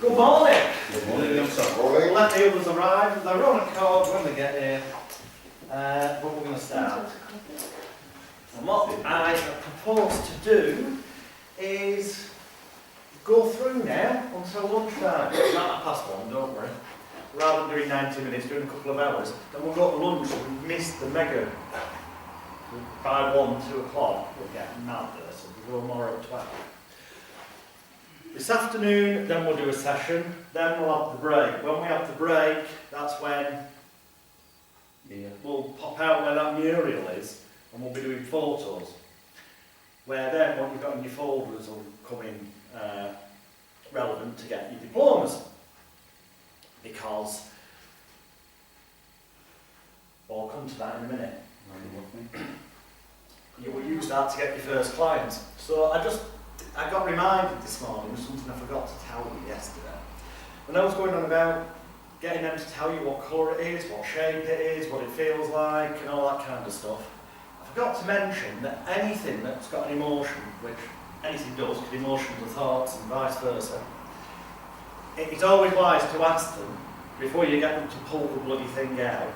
Good morning. Good morning, I'm sorry. We'll let the others arrive. They're on a card when they get here. But we're going to start. And what I propose to do is go through now until lunchtime. It's not 1:30, don't worry. Rather than doing 90 minutes, doing a couple of hours, then we'll go to lunch and we've missed the mega. By 1, 2 o'clock, we'll get mad there, so we'll go more at 12. This afternoon, then we'll do a session, then we'll have the break. When we have the break, that's when we'll pop out where that mural is, and we'll be doing photos. Where then what you've got in your folders will come in relevant to get your diplomas. Because, I'll come to that in a minute. You will use that to get your first clients. So I got reminded this morning of something I forgot to tell you yesterday. When I was going on about getting them to tell you what colour it is, what shape it is, what it feels like, and all that kind of stuff, I forgot to mention that anything that's got an emotion, which anything does, because emotions are thoughts and vice versa, it's always wise to ask them, before you get them to pull the bloody thing out,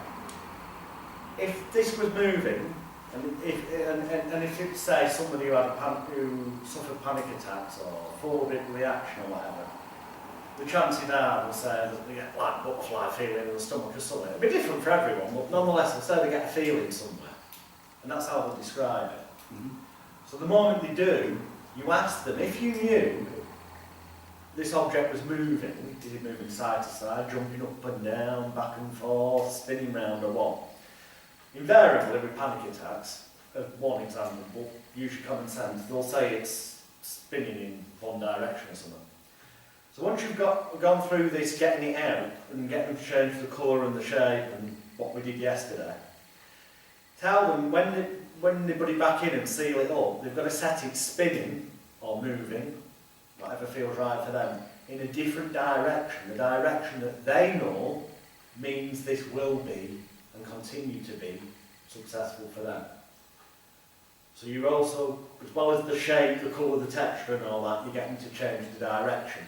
if this was moving, and if it's, say, somebody who suffered panic attacks or phobic reaction or whatever, the chances are they'll say that they get like butterfly feeling in the stomach or something. It'll be different for everyone, but nonetheless they'll say they get a feeling somewhere. And that's how they describe it. Mm-hmm. So the moment they do, you ask them, if you knew this object was moving, is it moving side to side, jumping up and down, back and forth, spinning round or what? Invariably with panic attacks, one example, but use your common sense, they'll say it's spinning in one direction or something. So once you've gone through this, getting it out, and getting them to change the colour and the shape and what we did yesterday, tell them when they put it back in and seal it up, they've got to set it spinning or moving, whatever feels right for them, in a different direction. The direction that they know means this will be and continue to be successful for them. So you're also, as well as the shape, the colour, the texture and all that, you're getting to change the direction.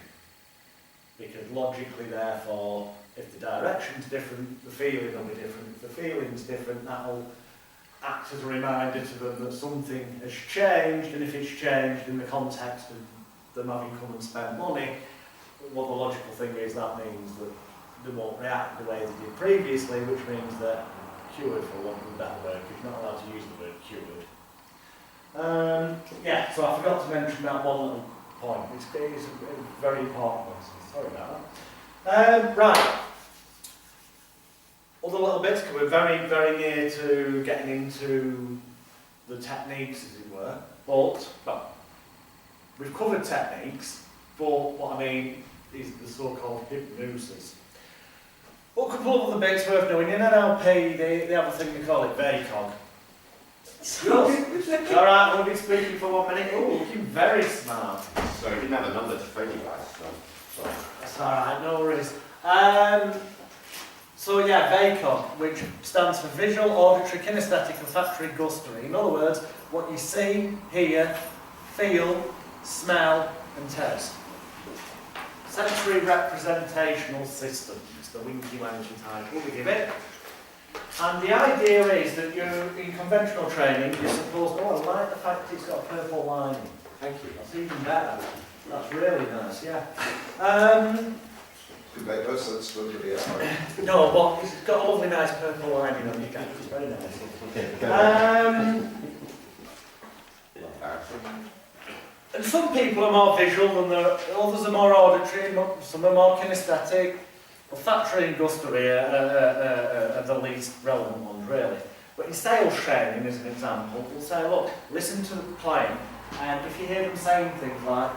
Because logically, therefore, if the direction's different, the feeling will be different. If the feeling's different, that'll act as a reminder to them that something has changed, and if it's changed in the context of them having come and spent money, well, the logical thing is that means that they won't react the way they did previously, which means that cured, for want of a better word, because you're not allowed to use the word cured. Yeah, so I forgot to mention that one little point. It's a very important one, so sorry about that. Right. Other little bits, because we're very, very near to getting into the techniques, as it were. But, well, we've covered techniques, but what I mean is the so-called hypnosis. But a couple of other bits worth doing. In NLP, they have a thing they call it VACOG. Alright, we'll be speaking for 1 minute. Oh, looking very smart. So we didn't have a number to phone you guys, so sorry. That's alright, no worries. So yeah, VACOG, which stands for Visual, Auditory, Kinesthetic, Olfactory, Gustatory. In other words, what you see, hear, feel, smell and taste. Sensory representational system. The winky wanky title we give it. And the idea is that you're in conventional training, you're supposed to, oh, I like the fact it's got a purple lining. Thank you. That's even better. That's really nice, yeah. Too bad that's really No, but it's got a lovely nice purple lining on your cap. It's very nice. And some people are more visual and others are more auditory, some are more kinesthetic. Olfactory and gustatory are the least relevant ones, really. But in sales training, as an example, we'll say, look, listen to the client, and if you hear them saying things like,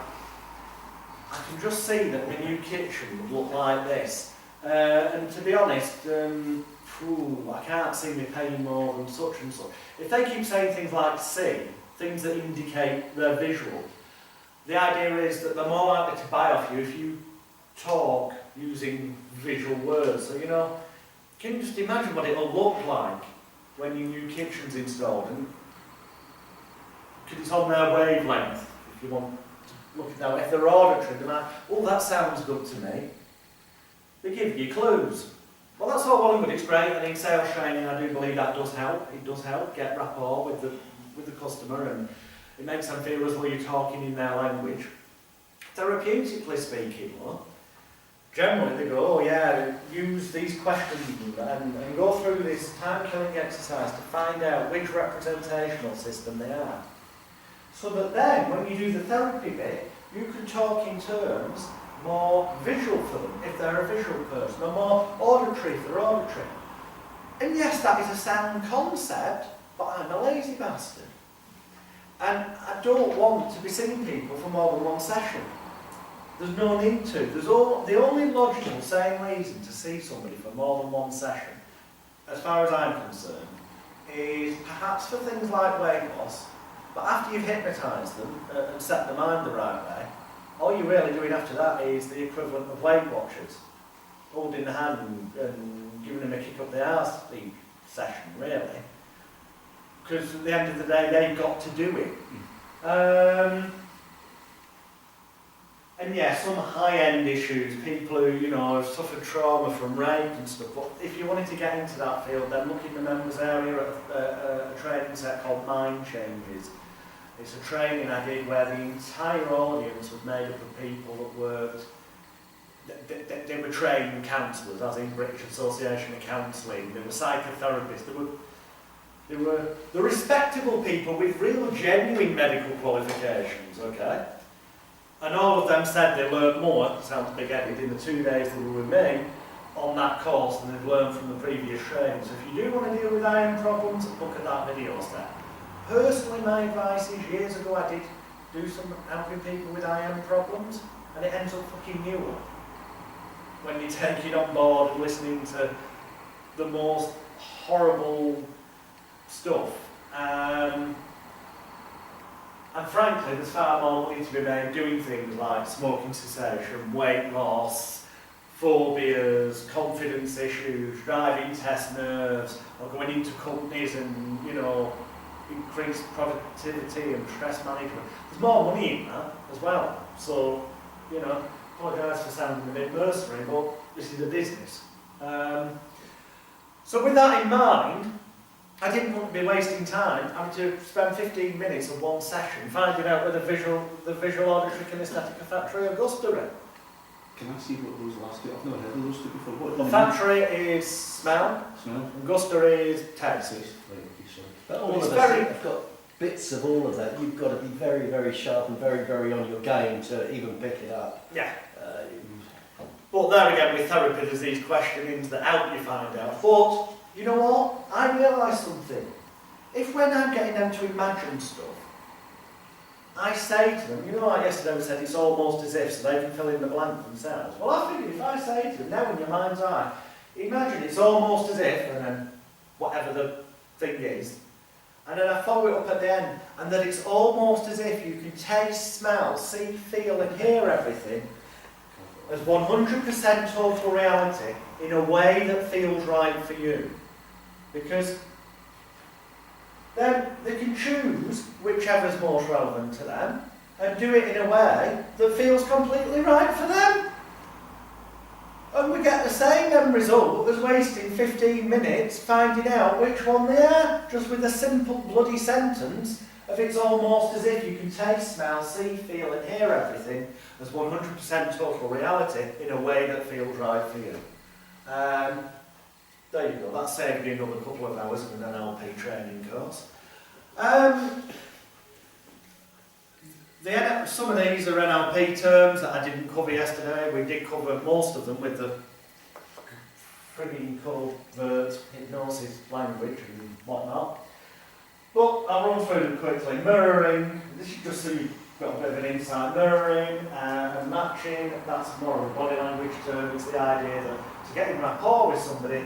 I can just see that my new kitchen would look like this. And to be honest, I can't see me paying more than such and such. If they keep saying things like see, things that indicate they're visual, the idea is that they're more likely to buy off you if you talk using visual words. So, you know, can you just imagine what it'll look like when your new kitchen's installed? And because it's on their wavelength, if you want to looking now, if they're auditory, they might, oh, that sounds good to me. They give you clues. Well, that's all well and good, it's great, and in sales training I do believe that does help. It does help get rapport with the customer, and it makes them feel as though you're talking in their language. Therapeutically speaking, though, generally they go, oh yeah, use these questions and go through this time-killing exercise to find out which representational system they are. So that then, when you do the therapy bit, you can talk in terms more visual for them, if they're a visual person, or more auditory if they're auditory. And yes, that is a sound concept, but I'm a lazy bastard. And I don't want to be seeing people for more than one session. There's no need to. The only logical, sane reason to see somebody for more than one session, as far as I'm concerned, is perhaps for things like weight loss, but after you've hypnotised them and set the mind the right way, all you're really doing after that is the equivalent of Weight Watchers, holding the hand and giving them a kick up the arse each session, really. Because at the end of the day, they've got to do it. And yeah, some high-end issues, people who, you know, have suffered trauma from rape and stuff, but if you wanted to get into that field, then look in the members area at a training set called Mind Changes. It's a training I did where the entire audience was made up of people that worked, they were trained counsellors, as in British Association of Counselling, they were psychotherapists, they were the respectable people with real genuine medical qualifications, okay? And all of them said they learned more, sounds big-headed, in the 2 days they were with me on that course than they'd learned from the previous training. So if you do want to deal with iron problems, look at that video set. Personally, my advice is, years ago I did do some helping people with iron problems, and it ends up fucking you up. When you take it on board and listening to the most horrible stuff. And frankly, there's far more money to be made doing things like smoking cessation, weight loss, phobias, confidence issues, driving test nerves, or going into companies and, you know, increase productivity and stress management. There's more money in that as well. So, you know, apologise for sounding a bit mercenary, but this is a business. So with that in mind, I didn't want to be wasting time having to spend 15 minutes of one session finding out whether the visual, auditory, kinesthetic, olfactory or gustatory. Can I see what those last two? I've never heard of those two before. What Olfactory is smell. And gustatory is taste. But all of us have got bits of all of that. You've got to be very, very sharp and very, very on your game to even pick it up. Yeah. But there again, with therapy, there's these questionings that help you find out. But you know what? I realise something. If when I'm getting them to imagine stuff, I say to them, you know, like yesterday we said, it's almost as if, so they can fill in the blank themselves. Well, I figured if I say to them, now in your mind's eye, imagine it's almost as if, and then whatever the thing is, and then I follow it up at the end, and that it's almost as if you can taste, smell, see, feel and hear everything as 100% total reality in a way that feels right for you. Because then they can choose whichever's most relevant to them and do it in a way that feels completely right for them. And we get the same end result as wasting 15 minutes finding out which one they are, just with a simple bloody sentence of it's almost as if you can taste, smell, see, feel and hear everything as 100% total reality in a way that feels right for you. There you go, that saved me another couple of hours of an NLP training course. Some of these are NLP terms that I didn't cover yesterday. We did cover most of them with the frigging covert hypnosis language and whatnot. But I'll run through them quickly. Mirroring, this is just so you've got a bit of an insight. Mirroring and matching, that's more of a body language term. It's the idea that to get in rapport with somebody,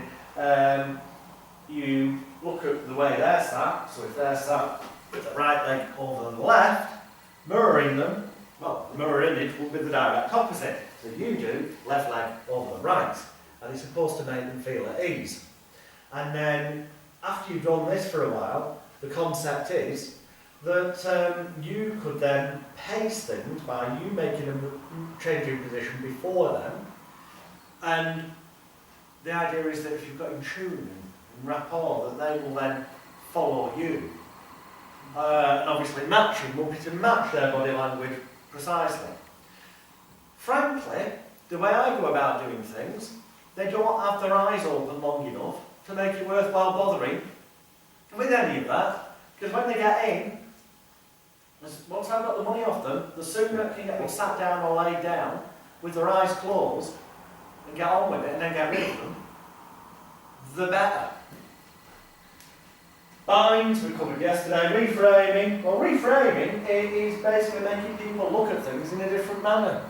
you look at the way they're sat. So if they're sat with the right leg over the left, mirroring them, well, the mirror image will be the direct opposite. So you do left leg over the right, and it's supposed to make them feel at ease. And then, after you've done this for a while, the concept is, that you could then pace things by you making them changing position before them. And the idea is that if you've got in tune and rapport, that they will then follow you. And obviously matching will be to match their body language precisely. Frankly, the way I go about doing things, they don't have their eyes open long enough to make it worthwhile bothering with any of that, because when they get in, once I've got the money off them, the sooner I can get them sat down or laid down with their eyes closed and get on with it and then get rid of them, the better. Binds, we covered yesterday. Reframing. Well, reframing is basically making people look at things in a different manner.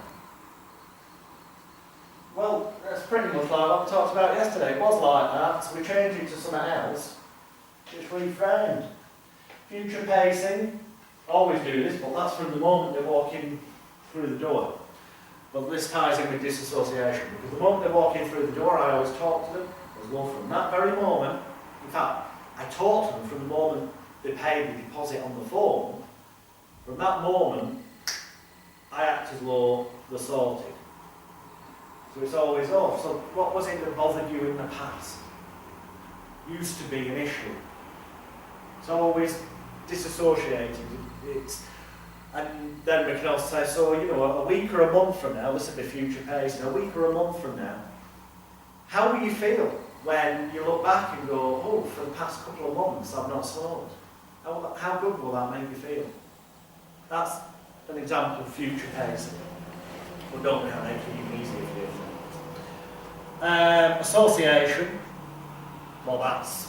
Well, that's pretty much like what we talked about yesterday. It was like that, so we changed it to something else. It's reframed. Future pacing. Always do this, but that's from the moment they're walking through the door. But this ties in with disassociation, because the moment they're walking through the door, I always talk to them as well from that very moment. In fact, I taught them from the moment they paid the deposit on the phone. From that moment, I act as though they're sorted. So it's always off. So what was it that bothered you in the past? Used to be an issue. It's always disassociated. And then we can also say, so, you know, a week or a month from now, this will be future pacing, a week or a month from now, how will you feel when you look back and go, oh, for the past couple of months I've not smoked? How good will that make you feel? That's an example of future pacing. But don't make it even easier for you. Association, well, that's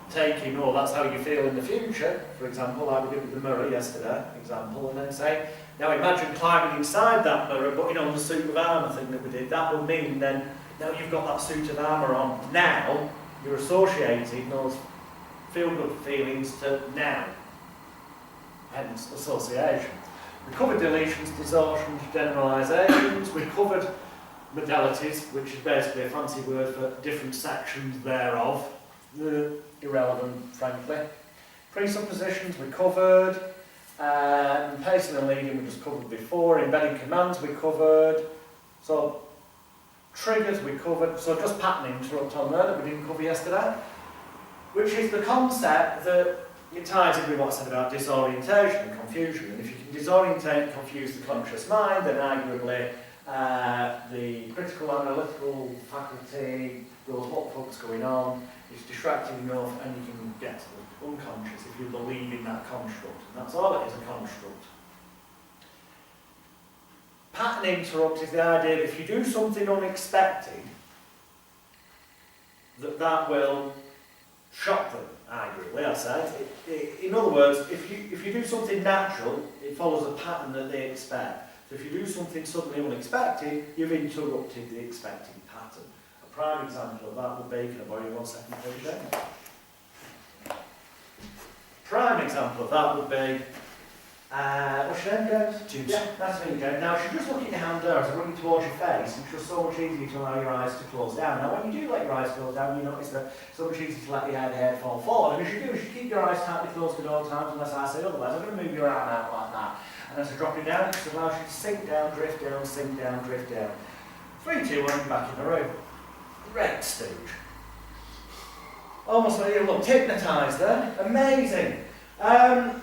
taking, oh, that's how you feel in the future, for example, like we did with the mirror yesterday, example, and then say, now imagine climbing inside that mirror, putting on the suit of armour thing that we did. That would mean then, now you've got that suit of armour on, now you're associating those feel-good feelings to now, hence association. We covered deletions, distortions, generalisations. We covered modalities, which is basically a fancy word for different sections thereof. Irrelevant, frankly. Presuppositions we covered. Pacing and leading we just covered before. Embedding commands we covered. So triggers we covered. So just pattern interrupt on there that we didn't cover yesterday, which is the concept that it ties in with what I said about disorientation and confusion. And if you can disorientate and confuse the conscious mind, then arguably the critical analytical faculty goes, what the fuck's going on? It's distracting enough, and you can get to the unconscious if you believe in that construct. And that's all it is, a construct. Pattern interrupt is the idea that if you do something unexpected, that will shock them, arguably, I say. In other words, if you do something natural, it follows a pattern that they expect. So if you do something suddenly unexpected, you've interrupted the expected pattern. A prime example of that would be, can I borrow you 1 second, please, Jane? Prime example of that would be, what's your name, James? James. Yeah, nice to meet you, James. Now, if you just look at your hand there as I bring it towards your face, it's just so much easier to allow your eyes to close down. Now, when you do let your eyes close down, you notice that it's so much easier to let the head fall forward. And as you do, you should keep your eyes tightly closed at all times, unless I say otherwise. I'm going to move your arm out like that. And as I drop it down, it allows you to sink down, drift down, sink down, drift down. 3, 2, 1, you're back in the room. Great stooge. Almost like you look hypnotised there. Amazing. But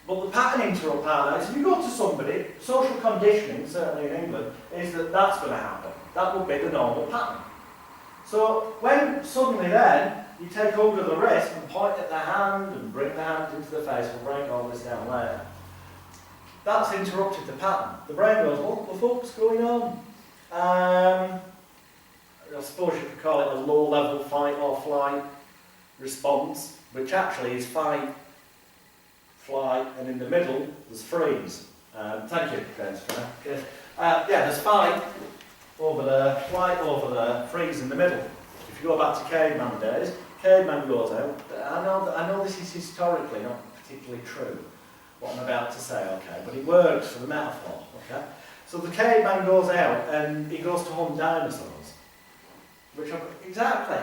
the pattern interrupt part of that is if you go to somebody, social conditioning, certainly in England, is that that's going to happen. That would be the normal pattern. So when suddenly then, you take hold of the wrist and point at the hand and bring the hand into the face, we'll break all this down later. That's interrupted the pattern. The brain goes, what the fuck's going on? I suppose you could call it a low-level fight or flight response, which actually is fight, flight, and in the middle, there's freeze. Thank you, James, for that. Good. Yeah, there's fight over there, flight over there, freeze in the middle. If you go back to caveman days, caveman goes out. I know this is historically not particularly true, what I'm about to say, okay, but it works for the metaphor, okay? So the caveman goes out and he goes to hunt dinosaurs. Exactly.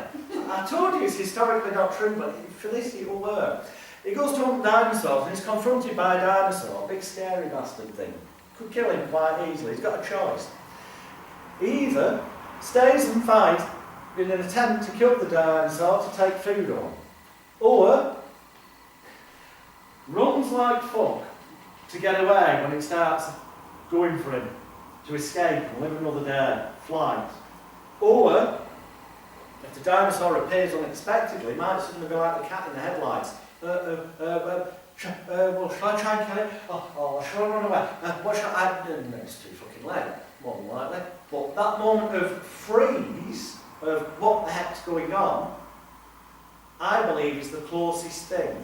I told you it's historically not true, but for this it will work. He goes to hunt dinosaurs and he's confronted by a dinosaur, a big scary bastard thing. Could kill him quite easily. He's got a choice. He either stays and fights in an attempt to kill the dinosaur to take food on, or runs like fuck to get away when it starts going for him, to escape and live another day, flight. Or, if the dinosaur appears unexpectedly, it might suddenly be like the cat in the headlights. Well, shall I try and kill it? Or shall I run away? What shall I do? No, it's too fucking late, more than likely. But that moment of freeze, of what the heck's going on, I believe is the closest thing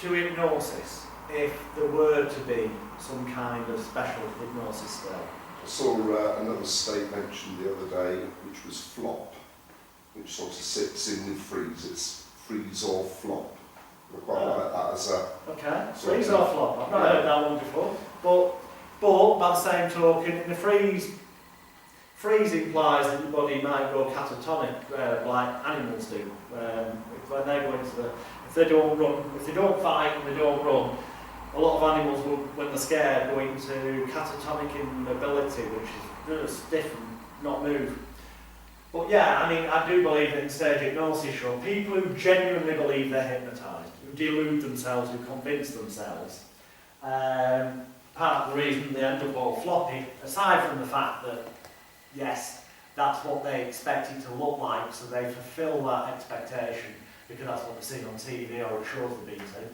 to hypnosis, if there were to be some kind of special hypnosis skill. I saw another state mentioned the other day, which was flop, which sort of sits in with freeze. It's freeze or flop. I quite like that as a... Okay, freeze or flop. I've not heard that one before. But by the same token, in the freeze implies that your body might go catatonic, like animals do. When they go into the... If they don't run, if they don't fight and they don't run, a lot of animals will, when they're scared, go into catatonic immobility, which is just stiff and not move. But yeah, I mean, I do believe that in stage hypnosis, sure, people who genuinely believe they're hypnotised, who delude themselves, who convince themselves, part of the reason they end up all floppy, aside from the fact that, yes, that's what they expect it to look like, so they fulfil that expectation, because that's what they've seen on TV or at shows they've been to.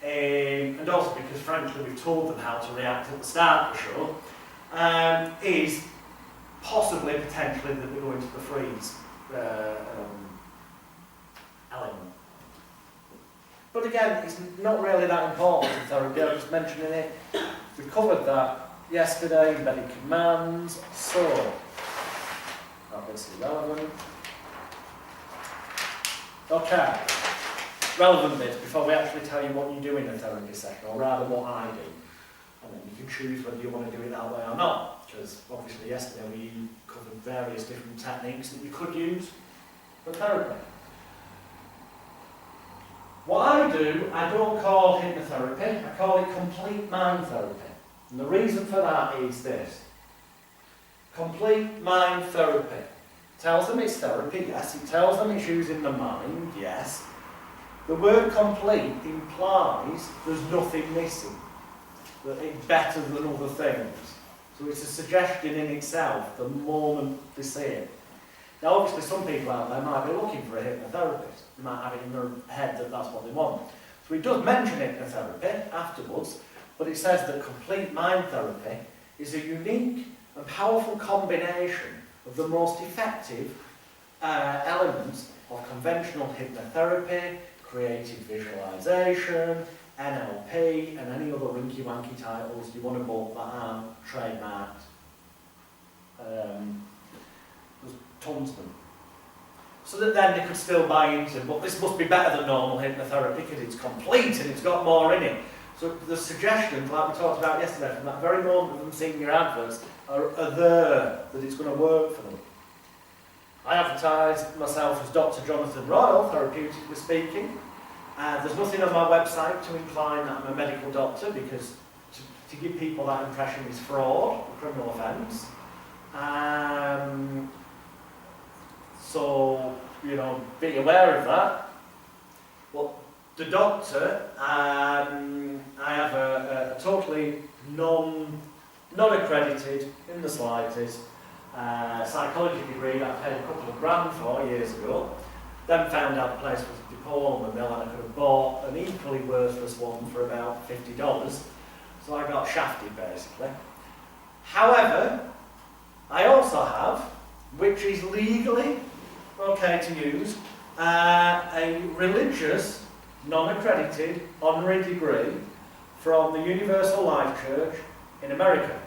And also because, frankly, we've told them how to react at the start of the show, is possibly, potentially, that they go into the freeze element. But again, it's not really that important in therapy. I'm just mentioning it. We covered that yesterday, embedded commands, so obviously relevant. Okay, relevant bits before we actually tell you what you do in a therapy session, or rather what I do. And then you can choose whether you want to do it that way or not, because obviously yesterday we covered various different techniques that you could use for therapy. What I do, I don't call hypnotherapy, I call it complete mind therapy. And the reason for that is this. Complete mind therapy. Tells them it's therapy, yes. It tells them it's using the mind, yes. The word complete implies there's nothing missing, that it's better than other things. So it's a suggestion in itself the moment they see it. Now obviously some people out there might be looking for a hypnotherapist. They might have it in their head that that's what they want. So it does mention hypnotherapy afterwards, but it says that complete mind therapy is a unique and powerful combination of the most effective elements of conventional hypnotherapy, creative visualization, NLP, and any other rinky-wanky titles you want to book that aren't trademarked. There's tons of them. So that then they could still buy into, but this must be better than normal hypnotherapy because it's complete and it's got more in it. So the suggestions, like we talked about yesterday, from that very moment of them seeing your adverts, are there, that it's going to work for them. I advertise myself as Dr. Jonathan Royal, therapeutically speaking. There's nothing on my website to imply that I'm a medical doctor, because to give people that impression is fraud, a criminal offence. So, you know, be aware of that. Well, the doctor, I have a totally non-accredited, in the slightest, psychology degree that I paid a couple of grand for years ago. Then found out the place was a diploma mill and I could have bought an equally worthless one for about $50. So I got shafted basically. However, I also have, which is legally okay to use, a religious, non-accredited, honorary degree from the Universal Life Church in America.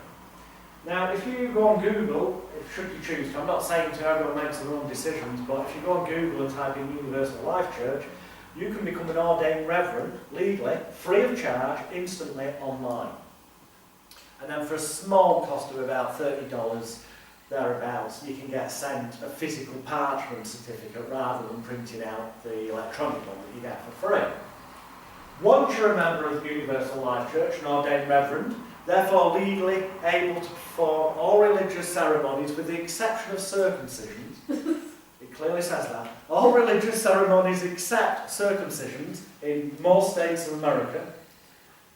Now, if you go on Google, should you choose to, I'm not saying to everyone makes their own decisions, but if you go on Google and type in Universal Life Church, you can become an ordained reverend, legally, free of charge, instantly online. And then for a small cost of about $30, thereabouts, you can get sent a physical parchment certificate rather than printing out the electronic one that you get for free. Once you're a member of the Universal Life Church, an ordained reverend, therefore legally able to perform all religious ceremonies with the exception of circumcisions, it clearly says that, all religious ceremonies except circumcisions in most states of America,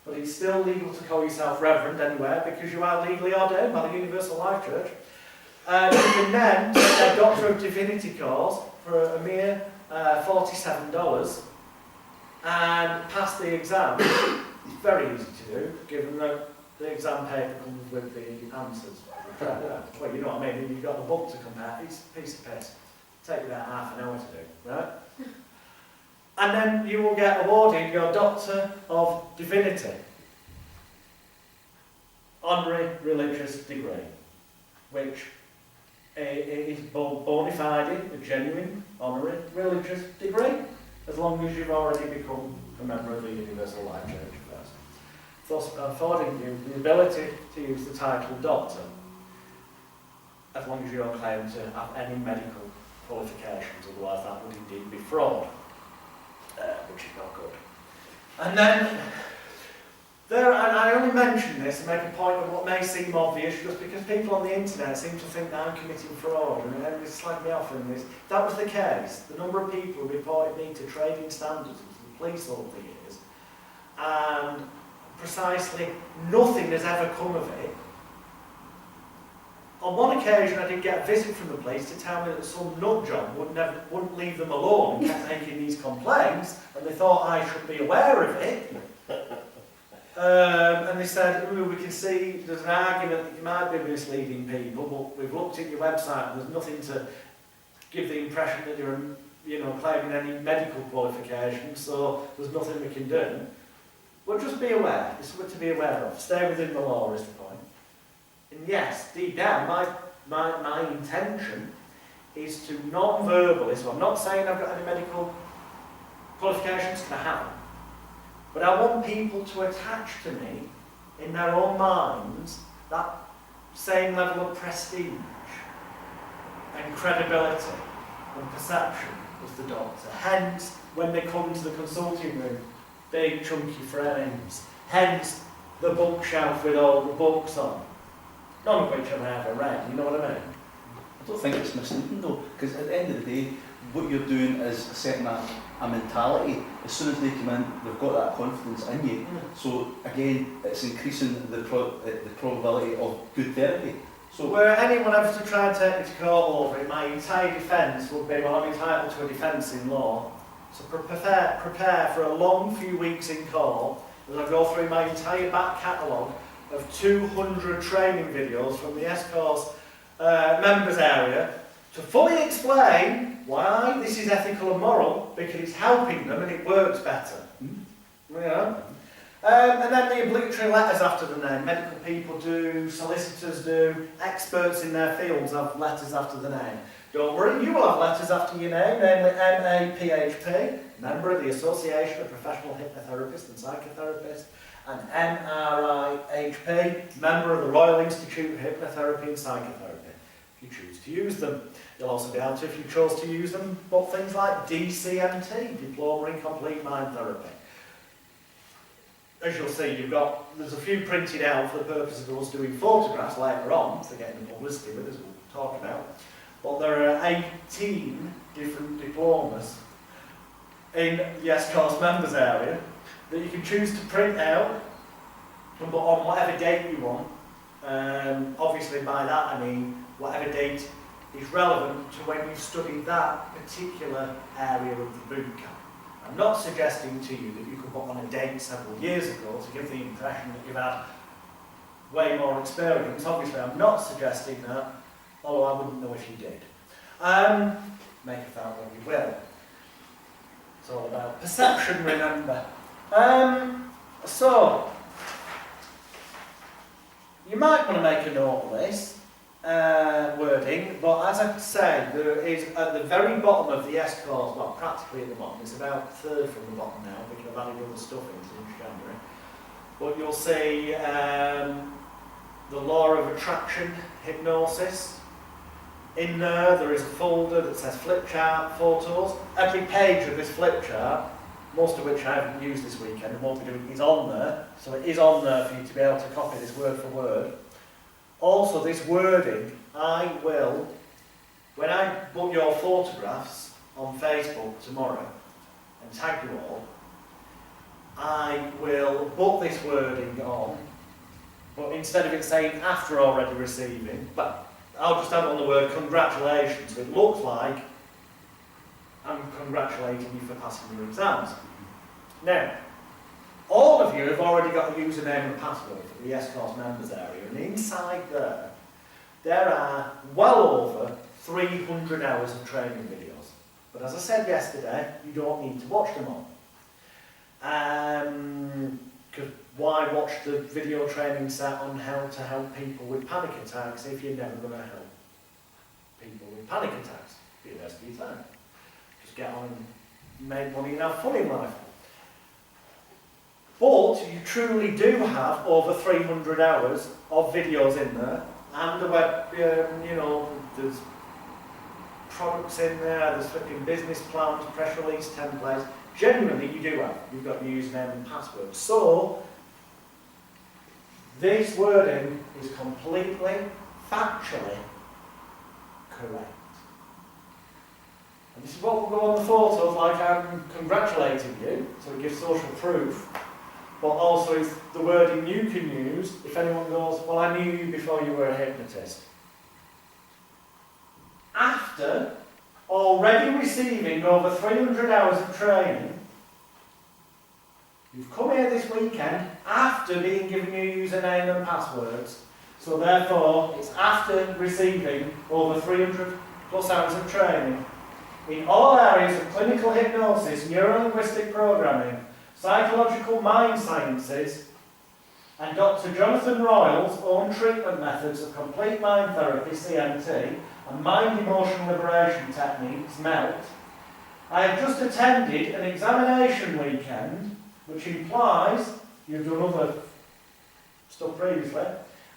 but it's still legal to call yourself reverend anywhere because you are legally ordained by the Universal Life Church. You can then take a Doctor of Divinity course for a mere $47 and pass the exam. It's very easy to do, given that the exam paper comes with the answers. Well, you know what I mean, you've got the book to compare, piece of piss. Take you about half an hour to do, right? And then you will get awarded your Doctor of Divinity, honorary religious degree, which is bona fide, a genuine honorary religious degree, as long as you've already become a member of the Universal Life Church first. Thus affording you the ability to use the title Doctor, as long as you don't claim to have any medical qualifications, otherwise that would indeed be fraud, which is not good. And then, and I only mention this to make a point of what may seem obvious, just because people on the internet seem to think that I'm committing fraud, and they slag me off in this. That was the case. The number of people who reported me to trading standards and to the police over the years, and precisely nothing has ever come of it. On one occasion I did get a visit from the police to tell me that some nut job wouldn't leave them alone and kept making these complaints, and they thought I should be aware of it. And they said, we can see there's an argument that you might be misleading people, but we've looked at your website and there's nothing to give the impression that you're claiming any medical qualifications, so there's nothing we can do. But just be aware, it's something to be aware of. Stay within the law is the point. And yes, deep down, my intention is to non-verbally, so I'm not saying I've got any medical qualifications, because I haven't, but I want people to attach to me, in their own minds, that same level of prestige and credibility and perception as the Doctor. Hence, when they come to the consulting room, big chunky frames. Hence, the bookshelf with all the books on. None of which I've ever read, you know what I mean? I don't think it's misleading though, because at the end of the day, what you're doing is setting a mentality. As soon as they come in, they've got that confidence in you. So again, it's increasing the probability of good therapy. So were anyone ever to try and take me to court over it, my entire defence would be, well, I'm entitled to a defence in law. So prepare for a long few weeks in court as I go through my entire back catalogue of 200 training videos from the S-Course members area to fully explain why this is ethical and moral, because it's helping them and it works better. You know? And then the obligatory letters after the name. Medical people do, solicitors do, experts in their fields have letters after the name. Don't worry, you will have letters after your name, namely MAPHP, member of the Association of Professional Hypnotherapists and Psychotherapists, and MRIHP, member of the Royal Institute of Hypnotherapy and Psychotherapy, if you choose to use them. You'll also be able to, if you chose to use them, but things like DCMT, Diploma in Complete Mind Therapy. As you'll see, there's a few printed out for the purpose of us doing photographs later on, for getting the publicity with us, we'll talk about. But there are 18 different diplomas in the S-Course members area that you can choose to print out and put on whatever date you want. Obviously by that I mean whatever date is relevant to when you've studied that particular area of the boot camp. I'm not suggesting to you that you could put on a date several years ago to give the impression that you've had way more experience. Obviously I'm not suggesting that, although I wouldn't know if you did. Make of that what you will. It's all about perception, remember. So, you might want to make a note of this wording, but as I say, there is at the very bottom of the S-Course, well, practically at the bottom, it's about a third from the bottom now, because I've added all the stuff in since January, but you'll see the law of attraction, hypnosis, In there is a folder that says flip chart photos. Every page of this flip chart, most of which I haven't used this weekend and won't be doing, is on there. So it is on there for you to be able to copy this word for word. Also, this wording, I will, when I put your photographs on Facebook tomorrow and tag you all, I will put this wording on, but instead of it saying after already receiving, but I'll just add on the word congratulations. So it looks like I'm congratulating you for passing your exams. Now, all of you have already got a username and password for the Yes Course members area, and inside there are well over 300 hours of training videos. But as I said yesterday, you don't need to watch them all. Because why watch the video training set on how to help people with panic attacks if you're never going to help people with panic attacks? Be a waste of your time. Just get on and make money and have fun in life. But you truly do have over 300 hours of videos in there, and the web, there's products in there, there's flipping business plans, press release templates. Genuinely, you do have. You've got your username and password. So, this wording is completely, factually correct. And this is what will go on the photos, like I'm congratulating you, so it gives social proof. But also it's the wording you can use if anyone goes, well, I knew you before you were a hypnotist. After already receiving over 300 hours of training, you've come here this weekend after being given your username and passwords, so therefore it's after receiving over 300 plus hours of training in all areas of clinical hypnosis, neuro-linguistic programming, psychological mind sciences, and Dr. Jonathan Royal's own treatment methods of complete mind therapy, CMT, and mind-emotion liberation techniques, MELT. I have just attended an examination weekend, which implies you've done other stuff previously,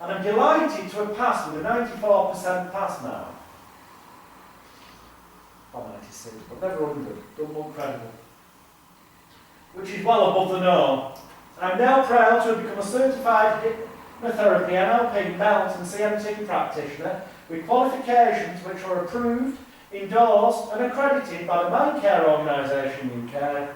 and I'm delighted to have passed with a 94% pass mark. Or 96, but never 100. Don't look credible. Which is well above the norm. I'm now proud to have become a certified hypnotherapy, NLP, MELT and CMT practitioner with qualifications which are approved, endorsed and accredited by the Mindcare Organisation UK,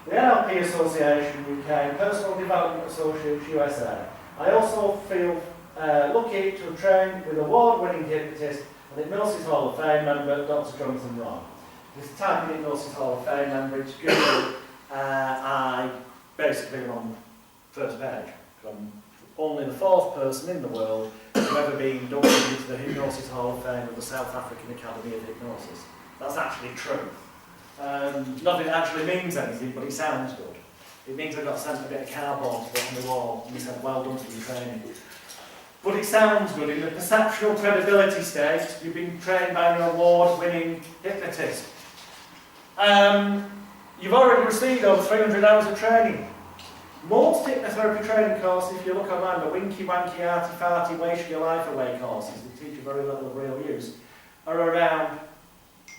the NLP Association UK and Personal Development Associates USA. I also feel lucky to have trained with award-winning hypnotist and Hypnosis Hall of Fame member Dr. Jonathan Roy. This type of Hypnosis Hall of Fame member, it's Google. I basically am on the first page. I'm only the 4th person in the world to have ever been inducted into the Hypnosis Hall of Fame of the South African Academy of Hypnosis. That's actually true. Not that it actually means anything, but it sounds good. It means I got sent a bit of cardboard to put on the wall and he said, well done for your training. But it sounds good. In the perceptual credibility stage, you've been trained by an award-winning hypnotist. You've already received over 300 hours of training. Most hypnotherapy training courses, if you look online, the winky, wanky, arty, farty, waste your life away courses that teach you very little of real use, are around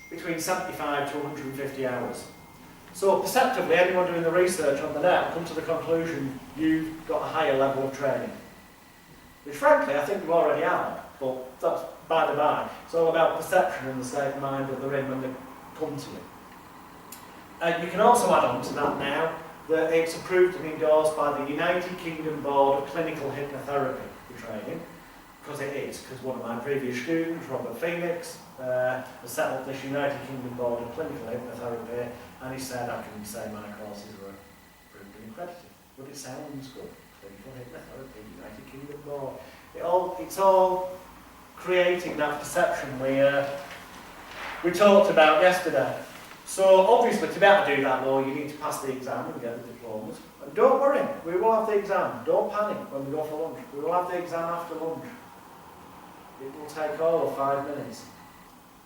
between 75 to 150 hours. So perceptively, anyone doing the research on the net come to the conclusion you've got a higher level of training. Which frankly, I think you already are, but that's by the by. It's all about perception and the state of mind that they're in when they come to you. And you can also add on to that now that it's approved and endorsed by the United Kingdom Board of Clinical Hypnotherapy for training, because it is, because one of my previous students, Robert Phoenix, has set up this United Kingdom Board of Clinical Hypnotherapy, and he said I can say my courses are approved and accredited. But it sounds good. Clinical Hypnotherapy, United Kingdom Board. It's all creating that perception we talked about yesterday. So obviously to be able to do that though, you need to pass the exam and get the diplomas. And don't worry, we will have the exam. Don't panic when we go for lunch. We will have the exam after lunch. It will take all of 5 minutes.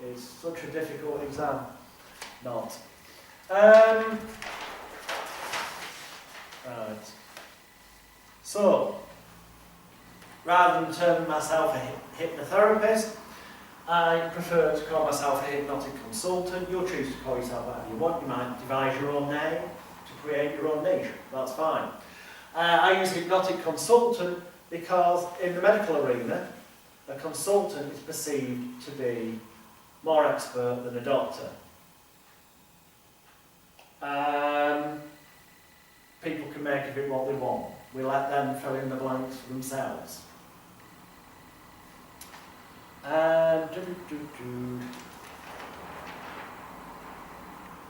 It's such a difficult exam. Not. Right. So, rather than terming myself a hypnotherapist, I prefer to call myself a hypnotic consultant. You'll choose to call yourself whatever you want. You might devise your own name to create your own niche. That's fine. I use hypnotic consultant because in the medical arena, a consultant is perceived to be more expert than a doctor. People can make of it what they want. We let them fill in the blanks for themselves.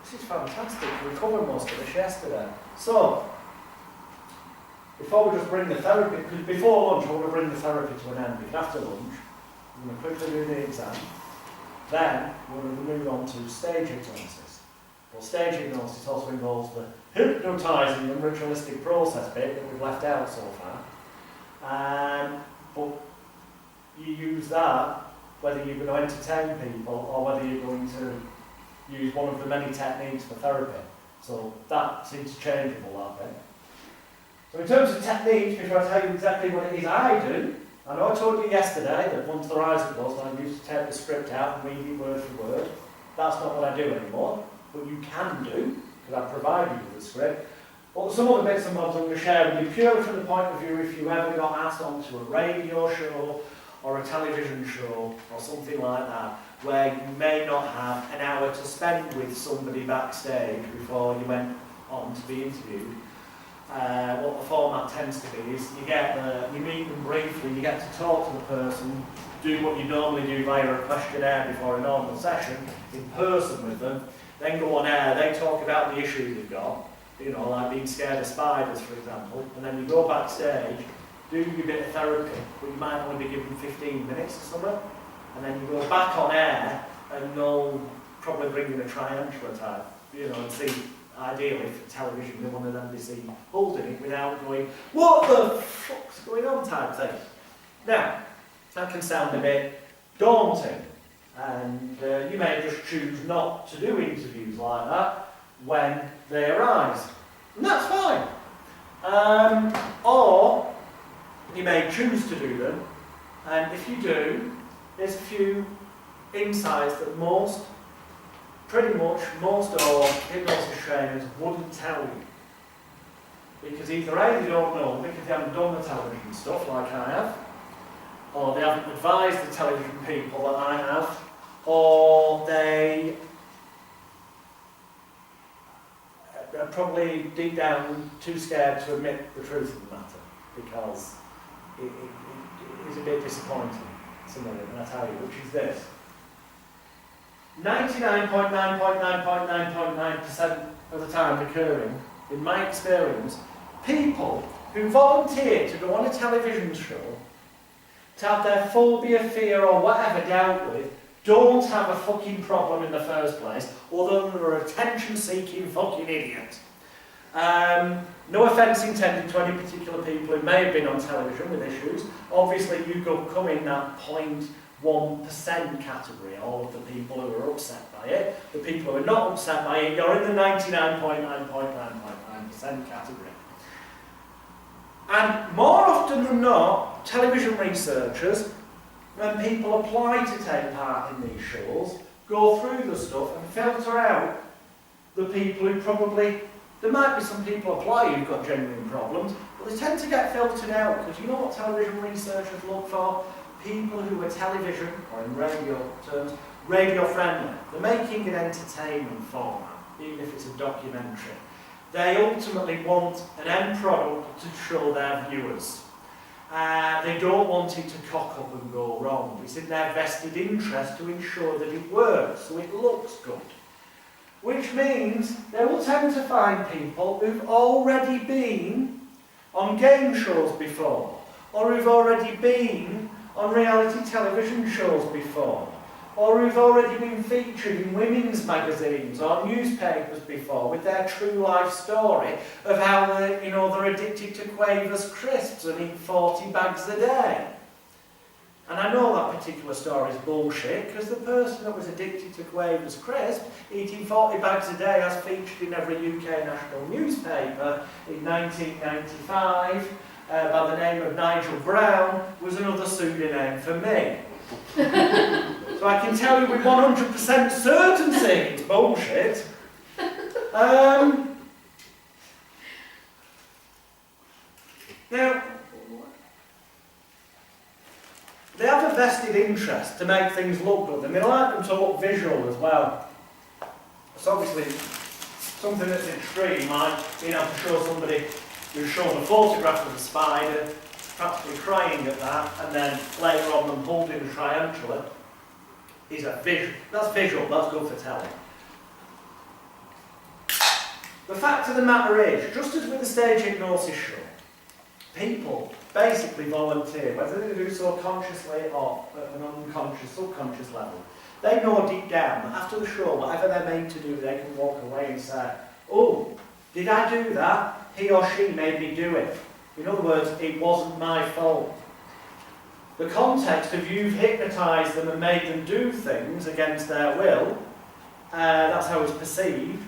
This is fantastic. We covered most of this yesterday. So, before we just bring the therapy, because before lunch I want to bring the therapy to an end, because after lunch we're going to quickly do the exam, then we're going to move on to stage hypnosis. Well, stage hypnosis also involves the hypnotising and ritualistic process bit that we've left out so far. But you use that whether you're going to entertain people or whether you're going to use one of the many techniques for therapy. So that's interchangeable, that bit. So in terms of techniques, before I tell you exactly what it is I do, I know I told you yesterday that once the eyes are closed, I used to take the script out and read it word for word. That's not what I do anymore, but you can do, because I provide you with the script. But some other bits and bobs I'm going to share with you, purely from the point of view if you ever got asked onto a radio show or a television show or something like that, where you may not have an hour to spend with somebody backstage before you went on to be interviewed. What the format tends to be is you meet them briefly, you get to talk to the person, do what you normally do via a questionnaire before a normal session, in person with them, then go on air, they talk about the issue they've got, like being scared of spiders, for example, and then you go backstage, do your bit of therapy, but you might only be given 15 minutes or something, and then you go back on air, and they'll probably bring in a triantula type, and see, ideally for television, they want to then be seen holding it without going, what the fuck's going on type thing. Now, that can sound a bit daunting, and you may just choose not to do interviews like that when they arise, and that's fine. Or you may choose to do them, and if you do, there's a few insights that pretty much most all hypnosis trainers wouldn't tell you. Because either A, they don't know, because they haven't done the television stuff like I have, or they haven't advised the television people that I have, or they are probably deep down too scared to admit the truth of the matter, because it is a bit disappointing, some of it, and I tell you, which is this. 99.9.9.9.9% of the time recurring, in my experience, people who volunteer to go on a television show to have their phobia, fear or whatever dealt with, don't have a fucking problem in the first place, other than they're attention-seeking fucking idiot. No offence intended to any particular people who may have been on television with issues. Obviously you come in that 0.1% category, all of the people who are upset by it. The people who are not upset by it, you're in the 99.9.9.9% category. And more often than not, television researchers, when people apply to take part in these shows, go through the stuff and filter out the people who probably, there might be some people apply who've got genuine problems, but they tend to get filtered out, because you know what television researchers look for? People who are television, or in radio terms, radio friendly. They're making an entertainment format, even if it's a documentary. They ultimately want an end product to show their viewers. They don't want it to cock up and go wrong. It's in their vested interest to ensure that it works, so it looks good. Which means they will tend to find people who've already been on game shows before, or who've already been on reality television shows before, or who've already been featured in women's magazines or newspapers before with their true life story of how they're addicted to Quavers crisps and eat 40 bags a day. And I know that particular story is bullshit, because the person that was addicted to Quavers crisps eating 40 bags a day, as featured in every UK national newspaper in 1995, by the name of Nigel Brown, was another pseudonym for me. So So I can tell you with 100% certainty it's bullshit. Now, they have a vested interest to make things look good, and they like them to look visual as well. It's obviously something that's extreme, like being able to show somebody who's shown a photograph of a spider, practically crying at that, and then later on them holding a tarantula. Is a visual. That's visual, that's good for telling. The fact of the matter is, just as with the stage hypnosis show, people basically volunteer, whether they do so consciously or at an unconscious, subconscious level. They know deep down that after the show, whatever they're made to do, they can walk away and say, oh, did I do that? He or she made me do it. In other words, it wasn't my fault. The context of you've hypnotised them and made them do things against their will, that's how it's perceived,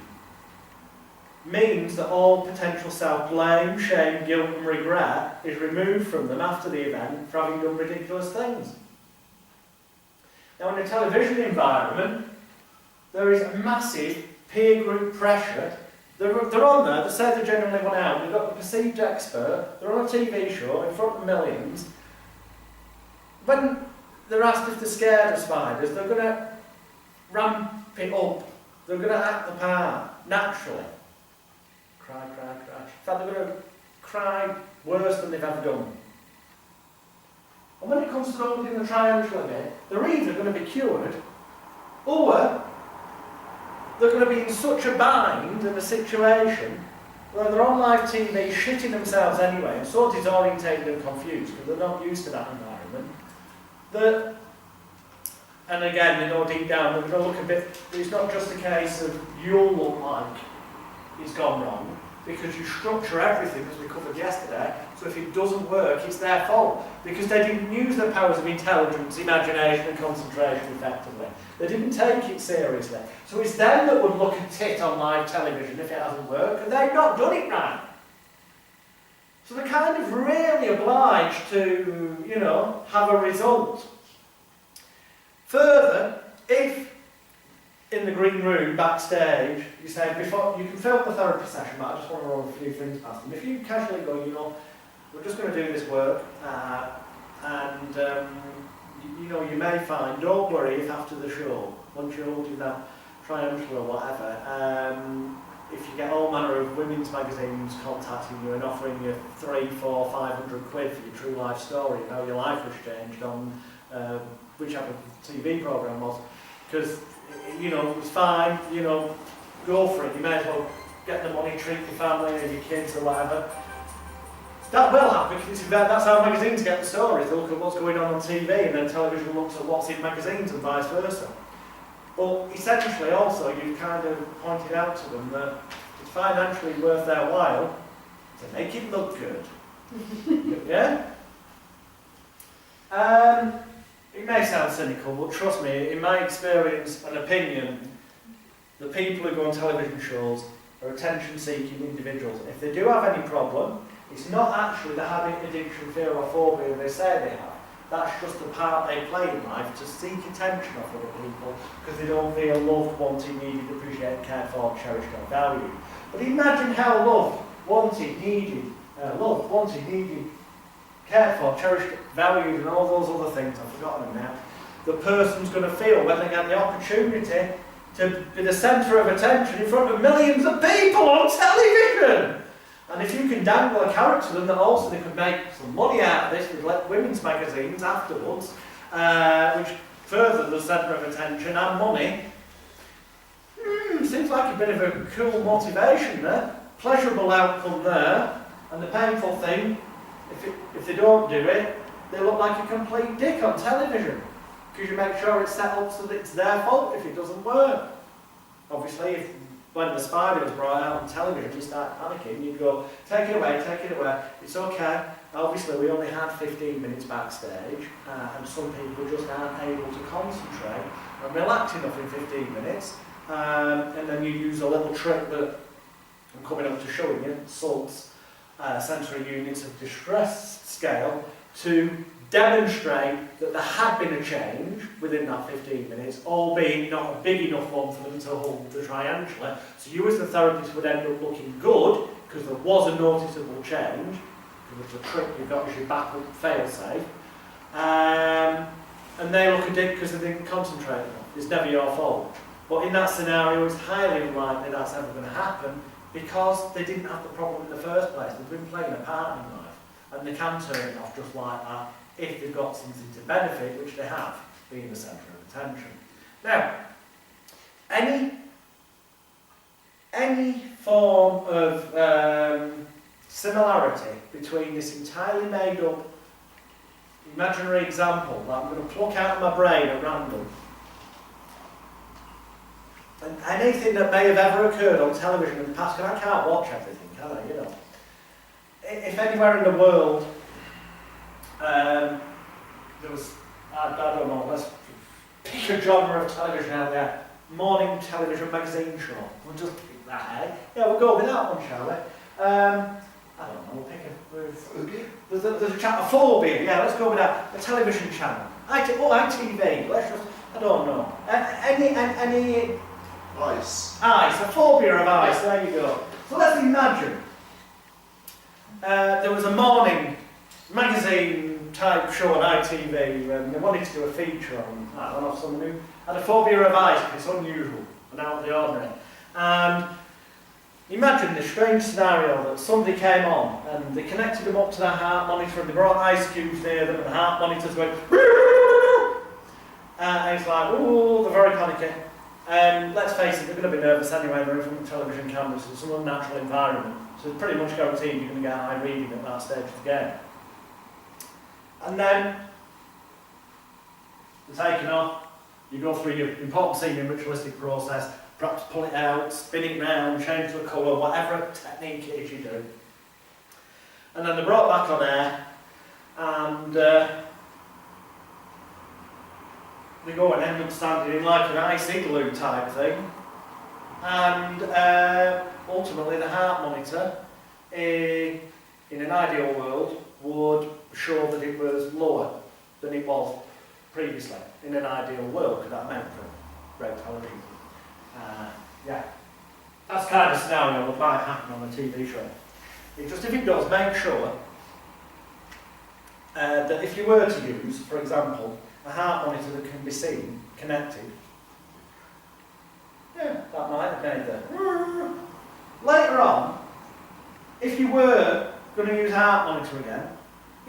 means that all potential self-blame, shame, guilt and regret is removed from them after the event for having done ridiculous things. Now in a television environment, there is a massive peer group pressure. They're on there, they say they genuinely went out, they've got the perceived expert, they're on a TV show in front of millions. When they're asked if they're scared of spiders, they're going to ramp it up. They're going to act the part, naturally. Cry, cry, cry. In fact, they're going to cry worse than they've ever done. And when it comes to holding the tarantula bit, they're either going to be cured, or they're going to be in such a bind in a situation where they're on live TV shitting themselves anyway, and so disorientated and confused because they're not used to that environment. And again, they know deep down they're going to look a bit. It's not just a case of you'll look like it's gone wrong, because you structure everything as we covered yesterday. So if it doesn't work, it's their fault because they didn't use their powers of intelligence, imagination, and concentration effectively. They didn't take it seriously. So it's them that would look a tit on live television if it hasn't worked, and they've not done it right. So they're kind of really obliged to, have a result. Further, if in the green room backstage you say, before you can film the therapy session, but I just want to run a few things past them. If you casually go, we're just going to do this work, and you may find, don't worry if after the show, once you're holding that triangle or whatever, if you get all manner of women's magazines contacting you and offering you 300, 400, 500 quid for your true life story, how your life was changed on whichever TV programme was, because it's fine, go for it, you may as well get the money, treat your family and your kids or whatever. That will happen because that's how magazines get the stories. They look at what's going on TV and then television looks at what's in magazines and vice versa. But essentially also you've kind of pointed out to them that it's financially worth their while to make it look good. Yeah? It may sound cynical, but trust me, in my experience and opinion, the people who go on television shows are attention-seeking individuals. If they do have any problem, it's not actually the habit, addiction, fear or phobia they say they have. That's just the part they play in life to seek attention off other people because they don't feel loved, wanted, needed, appreciated, cared for, cherished or valued. But imagine how loved, wanted, needed, cared for, cherished, valued and all those other things, I've forgotten them now, the person's going to feel when they get the opportunity to be the centre of attention in front of millions of people on television. And if you can dangle a carrot to them that also they could make some money out of this with women's magazines afterwards, which further the centre of attention and money, seems like a bit of a cool motivation there. Pleasurable outcome there. And the painful thing, if they don't do it, they look like a complete dick on television. Because you make sure it's set up so that it's their fault if it doesn't work. Obviously, when the spider was brought out on television, you start panicking, you go, take it away, it's okay. Obviously, we only had 15 minutes backstage, and some people just aren't able to concentrate and relax enough in 15 minutes. And then you use a little trick that I'm coming up to showing you, SUDS, sensory units of distress scale, to demonstrate that there had been a change within that 15 minutes, albeit not a big enough one for them to hold the triangula. So you as the therapist would end up looking good because there was a noticeable change, because the trick you've got is your backup fail-safe. And they look at it because they didn't concentrate enough. It's never your fault. But in that scenario, it's highly unlikely that's ever going to happen because they didn't have the problem in the first place. They've been playing a part in life, and they can turn it off just like that if they've got something to benefit, which they have, being the centre of attention. Now, any form of similarity between this entirely made up imaginary example that I'm going to pluck out of my brain at random, and anything that may have ever occurred on television in the past, because I can't watch everything, can I? You know, if anywhere in the world there was, I don't know, let's pick a genre of television out there, morning television magazine show. We'll just pick that, eh? Yeah, we'll go with that one, shall we? I don't know, we'll pick a... There's a channel, Phobia, yeah, let's go with that. A television channel. ITV, let's just, I don't know. Any... Ice. Ice, a phobia of ice, there you go. So let's imagine there was a morning magazine type show on ITV and they wanted to do a feature on, I don't know, someone who had a phobia of ice, it's unusual and out of the ordinary. And imagine this strange scenario that somebody came on and they connected them up to their heart monitor and they brought ice cubes near them and the heart monitors went and it's like, ooh, they're very panicky. Let's face it, they're going to be nervous anyway, they're in front of television cameras, so it's an unnatural environment. So it's pretty much guaranteed you're going to get high reading at that stage of the game. And then, they're taken off, you go through your important seeming ritualistic process, perhaps pull it out, spin it round, change the colour, whatever technique it is you do. And then they're brought back on air, and they go and end up standing in like an ice igloo type thing. And ultimately the heart monitor, in an ideal world, would show that it was lower than it was previously, in an ideal world, because that meant for great television. Yeah, that's the kind of scenario that might happen on a TV show. It just, if it does, make sure that if you were to use, for example, a heart monitor that can be seen, connected, yeah, that might have made the... Later on, if you were going to use a heart monitor again,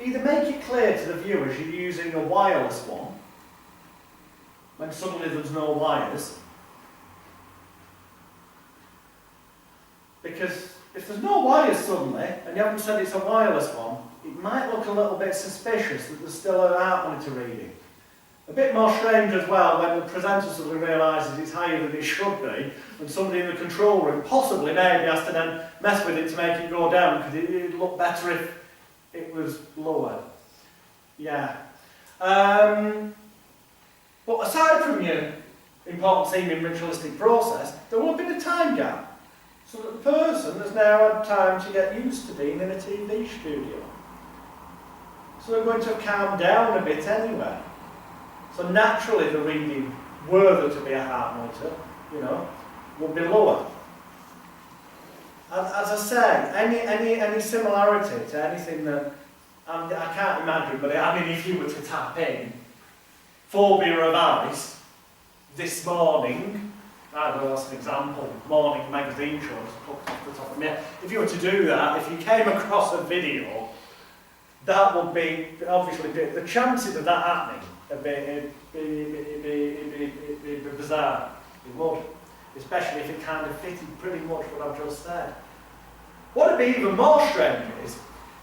either make it clear to the viewers you're using a wireless one, when suddenly there's no wires, because if there's no wires suddenly, and you haven't said it's a wireless one, it might look a little bit suspicious that there's still a heart monitor reading. A bit more strange as well when the presenter suddenly realises it's higher than it should be, and somebody in the control room possibly maybe has to then mess with it to make it go down, because it'd look better if it was lower. Yeah. But aside from your important seeming ritualistic process, there will have been a time gap, so that the person has now had time to get used to being in a TV studio. So they're going to have calmed down a bit anyway. So naturally the reading, were there to be a heart monitor, you know, would be lower. And as I say, any similarity to anything that, I can't imagine, but I mean if you were to tap in phobia of ice this morning, I don't know, that's an example, morning magazine shows, off the top of my head. If you were to do that, if you came across a video, that would be, obviously, the chances of that happening would be bizarre. It would. Especially if it kind of fitted pretty much what I've just said. What would be even more strange is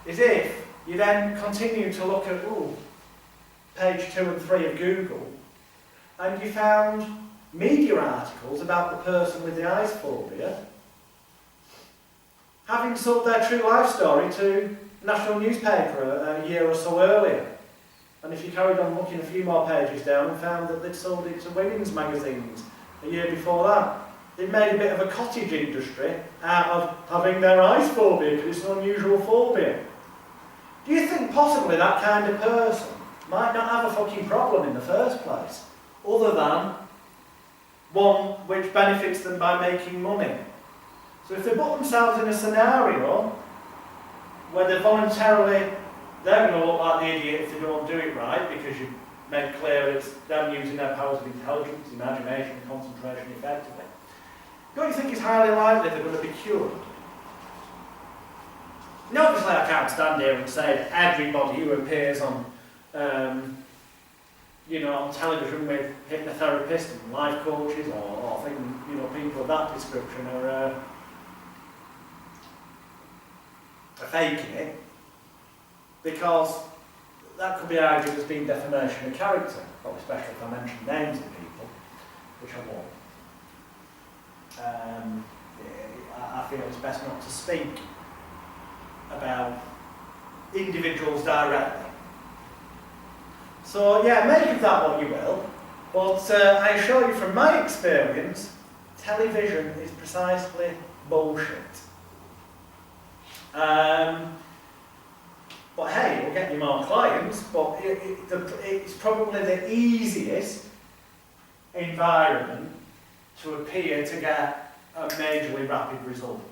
if you then continue to look at, page 2 and 3 of Google, and you found media articles about the person with the ice phobia having sold their true life story to a national newspaper a year or so earlier. And if you carried on looking a few more pages down and found that they'd sold it to women's magazines a year before that. They'd made a bit of a cottage industry out of having their ice phobia, because it's an unusual phobia. Do you think possibly that kind of person might not have a fucking problem in the first place, other than one which benefits them by making money? So if they put themselves in a scenario where they're going to look like the idiot if they don't do it right, because you made clear it's them using their powers of intelligence, imagination, and concentration effectively. Don't you think it's highly likely they're going to be cured? Now, obviously I can't stand here and say that everybody who appears on, on television with hypnotherapists and life coaches or things, people of that description are faking it, because that could be argued as being defamation of character, well, especially if I mention names of people, which I won't. I feel it's best not to speak about individuals directly. So yeah, make of that what you will, but I assure you from my experience, television is precisely bullshit. But hey, it will get you more clients, but it's probably the easiest environment to appear to get a majorly rapid result.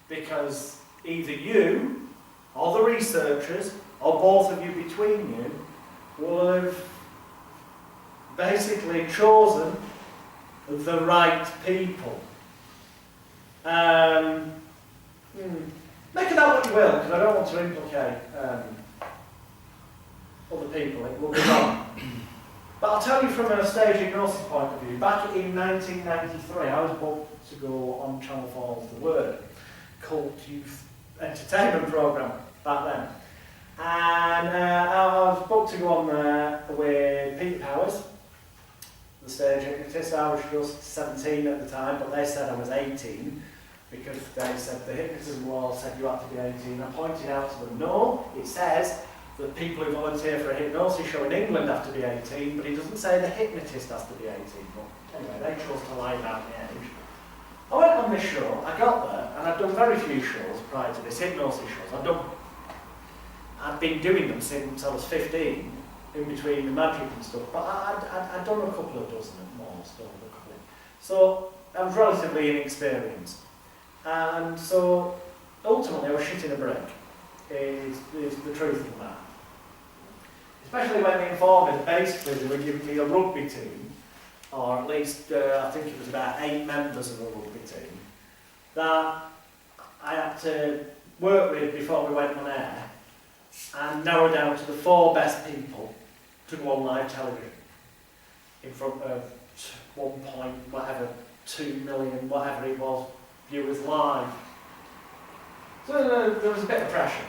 Because either you, or the researchers, or both of you between you, will have basically chosen the right people. Make it out what you will, because I don't want to implicate other people, it will be wrong. But I'll tell you from a stage hypnosis point of view, back in 1993 I was booked to go on Channel 4's The Word, cult youth entertainment programme back then. And I was booked to go on there with Pete Powers, the stage hypnotist. I was just 17 at the time, but they said I was 18. Because they said the hypnotism law said you had to be 18. I pointed out to them, no, it says that people who volunteer for a hypnosis show in England have to be 18, but it doesn't say the hypnotist has to be 18. But anyway, they chose to lie about the age. I went on this show, I got there, and I'd done very few shows prior to this, hypnosis shows. I'd been doing them since I was 15, in between the magic and stuff, but I'd done a couple of dozen at most, so I was relatively inexperienced. And so, ultimately, I was shitting a brick, is the truth of that. Especially when they informed me that basically they were giving me a rugby team, or at least, I think it was about 8 members of a rugby team, that I had to work with before we went on air, and narrow down to the 4 best people to go on live television, in front of 2 million, whatever it was, viewers live. So there was a bit of pressure.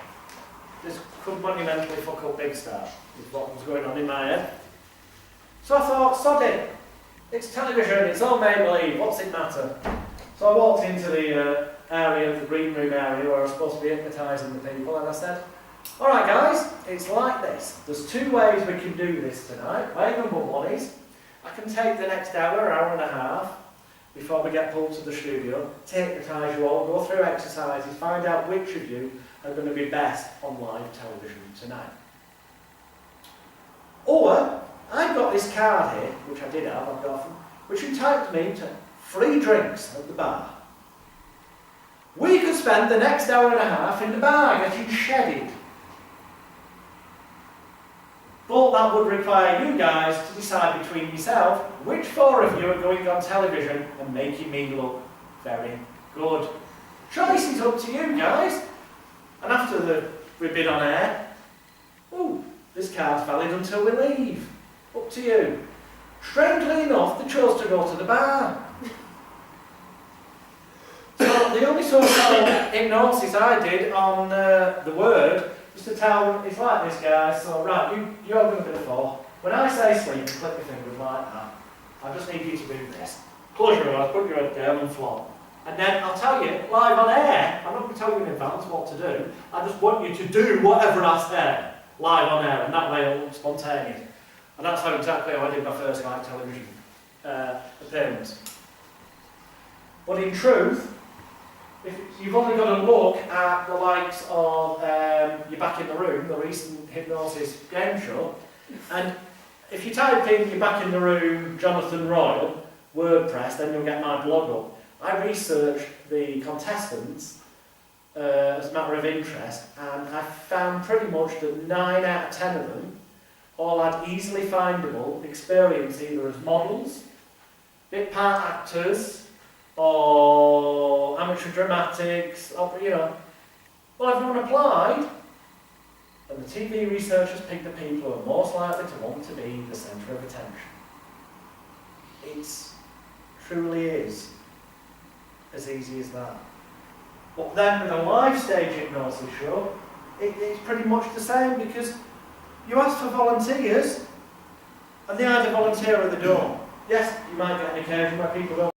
This could monumentally fuck up Big Star, is what was going on in my head. So I thought, sod it. It's television, it's all make-believe, what's it matter? So I walked into the area, the green room area, where I was supposed to be hypnotising the people, and I said, alright guys, it's like this. There's 2 ways we can do this tonight. Way number 1 is, I can take the next hour and a half, before we get pulled to the studio, to hypnotise you all, go through exercises, find out which of you are going to be best on live television tonight. Or, I've got this card here, which I did have, I've got them, which entitled me to free drinks at the bar. We could spend the next hour and a half in the bar getting shedded. But that would require you guys to decide between yourself which 4 of you are going on television and making me look very good. Choice is up to you guys. And after we've been on air, this card's valid until we leave. Up to you. Strangely enough, they chose to go to the bar. So the only sort of hypnosis I did on The Word was to tell them, it's like this guys, so right, you're going to be the 4. When I say sleep, click your fingers like that. I just need you to do this. Close your eyes, put your head down and flop. And then I'll tell you, live on air, I'm not going to tell you in advance what to do, I just want you to do whatever I say, live on air, and that way it'll look spontaneous. And that's exactly how I did my first live television appearance. But in truth, if you've only got to look at the likes of You're Back in the Room, the recent hypnosis game show, and if you type in You're Back in the Room, Jonathan Royal, WordPress, then you'll get my blog up. I researched the contestants as a matter of interest, and I found pretty much that 9 out of 10 of them all had easily findable experience either as models, bit part actors, or amateur dramatics, or, you know. Well, everyone applied, and the TV researchers picked the people who are most likely to want to be the centre of attention. It truly is as easy as that. But then with a live stage hypnosis show, it's pretty much the same, because you ask for volunteers, and they either volunteer or they don't. Yes, you might get an occasion where people don't